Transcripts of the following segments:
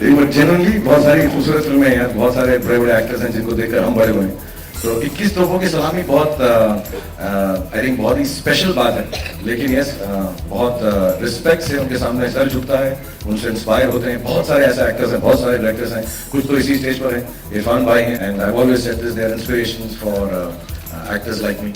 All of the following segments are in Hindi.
जेनुअनली बहुत सारी खूबसूरत फिल्में हैं यार, बहुत सारे बड़े बड़े एक्टर्स हैं जिनको देखकर हम बड़े हुए हैं। तो 21 तोपों की सलामी बहुत आई थिंक बहुत ही स्पेशल बात है, लेकिन यस बहुत रिस्पेक्ट से उनके सामने सर झुकता है, उनसे इंस्पायर होते हैं। बहुत सारे ऐसे एक्टर्स हैं, बहुत सारे डायरेक्टर्स हैं, कुछ तो इसी स्टेज पर हैं। इरफान भाई हैं, and I always said this, they are inspirations for actors like me.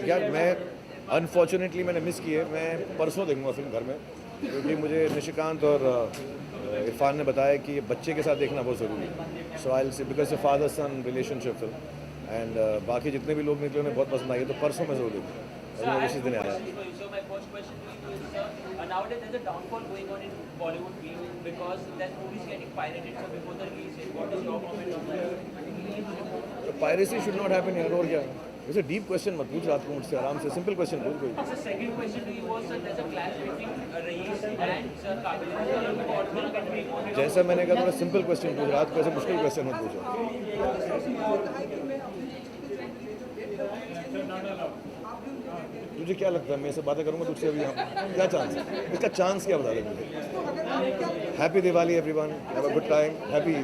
यार मैं अनफॉर्चुनेटली मैंने मिस की है। मैं परसों देखूंगा फिल्म घर में, क्योंकि मुझे निशिकांत और इरफान ने बताया कि बच्चे के साथ देखना बहुत ज़रूरी है। So I will see, because a father son relationship film, and बाकी जितने भी लोग निकले उन्हें बहुत पसंद आई है, तो परसों मैं ज़रूर देखूँगा। मैं इसी दिन आया। Nowadays there's a downfall going on in Bollywood film because that movies getting pirated so before the release. What is your comment on that? Piracy should not happen यार, और क्या? वैसे डीप क्वेश्चन मत पूछ रात को मुझसे, आराम से सिंपल क्वेश्चन पूछ कोई। So second question to you was sir, there's a clash between Raees and Sir Kabil. जैसा मैंने कहा थोड़ा सिंपल क्वेश्चन पूछ, रात को ऐसे मुश्किल क्वेश्चन मत पूछो। तुझे क्या लगता है मैं ऐसे बातें करूंगा तुझसे अभी? हम क्या चांस है इसका? चांस क्या बता दे मुझे। Happy Diwali everyone, have a good time, happy.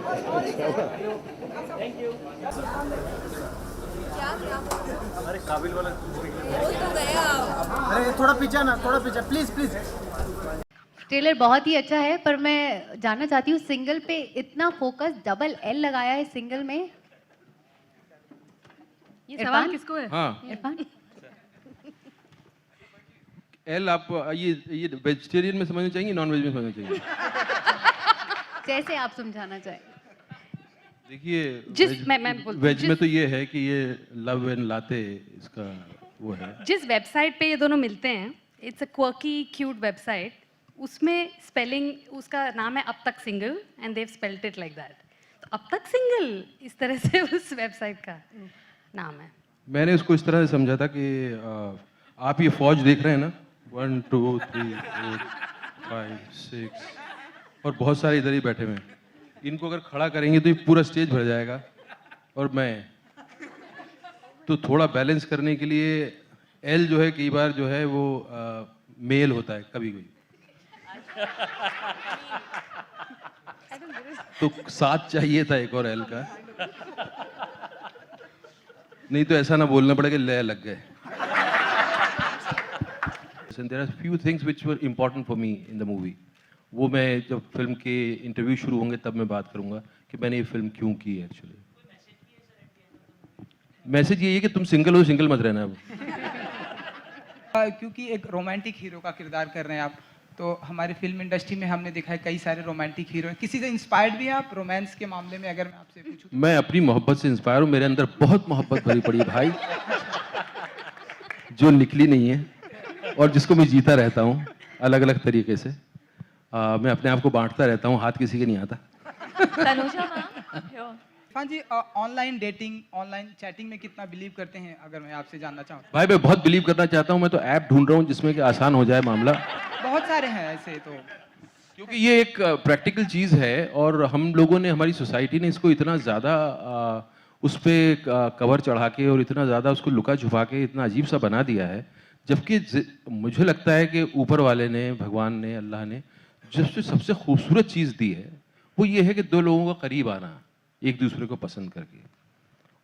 Thank you. अरे काबिल वाला तो गया। अरे थोड़ा पीछे ना, थोड़ा पीछे प्लीज प्लीज। ट्रेलर बहुत ही अच्छा है, पर मैं जानना चाहती हूँ सिंगल पे इतना फोकस डबल एल लगाया है सिंगल में। ये सवाल किसको है? हाँ, इरफान, एल आप ये वेजिटेरियन में समझना चाहिए, नॉन वेज में समझना चाहिए? जैसे आप समझाना चाहें। देखिए, मैं बोलती हूँ, वेज में तो ये है कि ये लव एंड लाते इसका वो है। जिस वेबसाइट पे ये दोनों मिलते हैं, it's a quirky cute website, उसमें स्पेलिंग उसका नाम है अब तक single and Dev spelled it like that. तो अब तक सिंगल इस तरह से उस वेबसाइट का नाम है। मैंने उसको इस तरह से समझा था कि आप ये फौज देख रहे हैं ना, 1 2 3 4 5 6 और बहुत सारे इधर ही बैठे हुए हैं। इनको अगर खड़ा करेंगे तो ये पूरा स्टेज भर जाएगा, और मैं तो थोड़ा बैलेंस करने के लिए एल जो है कई बार जो है वो मेल होता है कभी कभी, तो साथ चाहिए था एक और एल का, नहीं तो ऐसा ना बोलना पड़ेगा ले लग गए। There are few things which were important for me in the movie. वो मैं जब फिल्म के इंटरव्यू शुरू होंगे तब मैं बात करूंगा कि मैंने ये फिल्म क्यों की है। एक्चुअली मैसेज ये है कि तुम सिंगल हो, सिंगल मत रहना अब। क्योंकि एक रोमांटिक हीरो का किरदार कर रहे हैं आप, तो हमारी फिल्म इंडस्ट्री में हमने देखा है कई सारे रोमांटिक हीरो हैं। किसी से इंस्पायर्ड भी हैं आप रोमांस के मामले में? अगर मैं आपसे पूछूं तो। मैं अपनी मोहब्बत से इंस्पायर हूँ। मेरे अंदर बहुत मोहब्बत भरी पड़ी है भाई, जो निकली नहीं है और जिसको मैं जीता रहता हूँ अलग अलग तरीके से। मैं अपने आप को बांटता रहता हूँ, हाथ किसी के नहीं आता। तनुजा, हाँ। इरफान जी, ऑनलाइन डेटिंग, ऑनलाइन चैटिंग में कितना बिलीव करते हैं, अगर मैं आपसे जानना चाहूँ? भाई मैं बहुत बिलीव करना चाहता हूँ। मैं तो ऐप ढूंढ रहा हूँ जिसमें कि आसान हो जाए मामला। बहुत सारे हैं ऐसे तो, क्योंकि ये एक प्रैक्टिकल चीज़ है और हम लोगों ने, हमारी सोसाइटी ने इसको इतना ज़्यादा उस पर कवर चढ़ा के और इतना ज़्यादा उसको लुका छुपा के इतना अजीब सा बना दिया है, जबकि मुझे लगता है कि ऊपर वाले ने, भगवान ने, अल्लाह ने जिससे सबसे खूबसूरत चीज़ दी है वो ये है कि दो लोगों का करीब आना एक दूसरे को पसंद करके,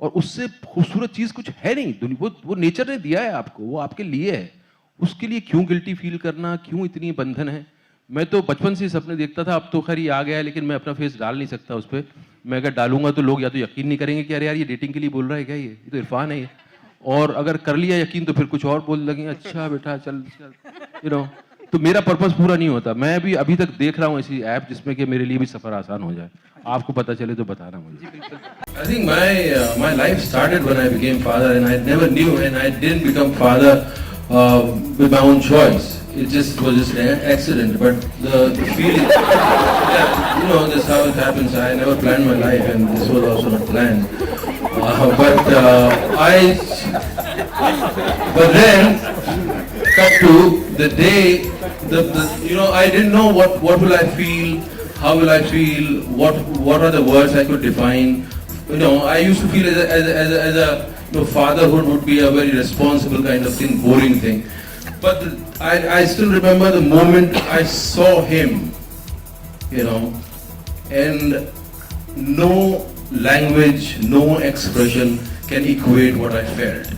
और उससे खूबसूरत चीज़ कुछ है नहीं। वो नेचर ने दिया है आपको, वो आपके लिए है। उसके लिए क्यों गिल्टी फील करना, क्यों इतनी बंधन है? मैं तो बचपन से सपने देखता था, अब तो खैर ये आ गया है, लेकिन मैं अपना फेस डाल नहीं सकता उस पर। मैं अगर डालूंगा तो लोग या तो यकीन नहीं करेंगे कि अरे यार ये डेटिंग के लिए बोल रहा है क्या, ये तो इरफान है ये, और अगर कर लिया यकीन तो फिर कुछ और बोल लगेंगे, अच्छा बेटा चल यू नो। तो मेरा पर्पस पूरा नहीं होता। मैं भी अभी तक देख रहा हूँ ऐसी ऐप जिसमें कि मेरे लिए भी सफर आसान हो जाए। आपको पता चले तो बताना मुझे। I think my life started when I became father, and I never knew, and I didn't become father with my own choice. It just was just an accident. But the feeling, yeah, you know, that's how it happens. I never planned my life, and this was also not planned. But then, cut to the day, you know, I didn't know what will I feel, how will I feel, what are the words I could define. You know, I used to feel as a you know, fatherhood would be a very responsible kind of thing, boring thing. But I still remember the moment I saw him, you know, and no language, no expression can equate what I felt.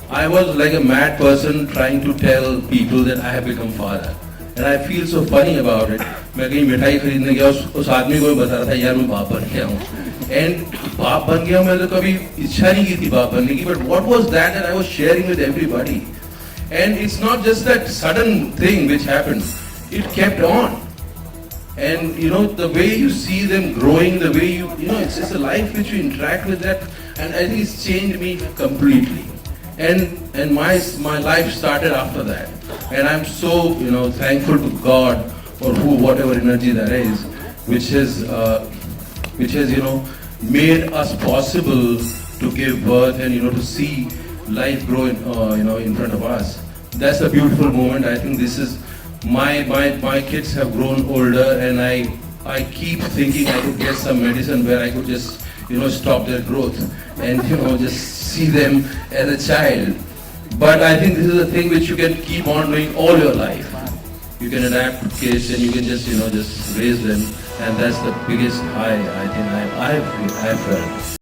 I was like a mad person trying to tell people that I have become father. And I feel so funny about it. मैं कहीं मिठाई खरीदने गया, उस आदमी को बता रहा था यार मैं बाप बन गया हूँ. And बाप बन गया, मैंने तो कभी इच्छा नहीं की थी बाप बनने की. But what was that I was sharing with everybody? And it's not just that sudden thing which happened. It kept on. And you know, the way you see them growing, the way you know, it's just a life which you interact with that. And I think it's changed me completely. And my life started after that. And I'm so, you know, thankful to God for whatever energy that is, which has, you know, made us possible to give birth and, you know, to see life grow in, you know, in front of us. That's a beautiful moment. I think this is, my kids have grown older, and I keep thinking I could get some medicine where I could just, you know, stop their growth and, you know, just see them as a child. But I think this is a thing which you can keep on doing all your life. You can adapt kids and you can just, you know, just raise them, and that's the biggest high I think I've felt.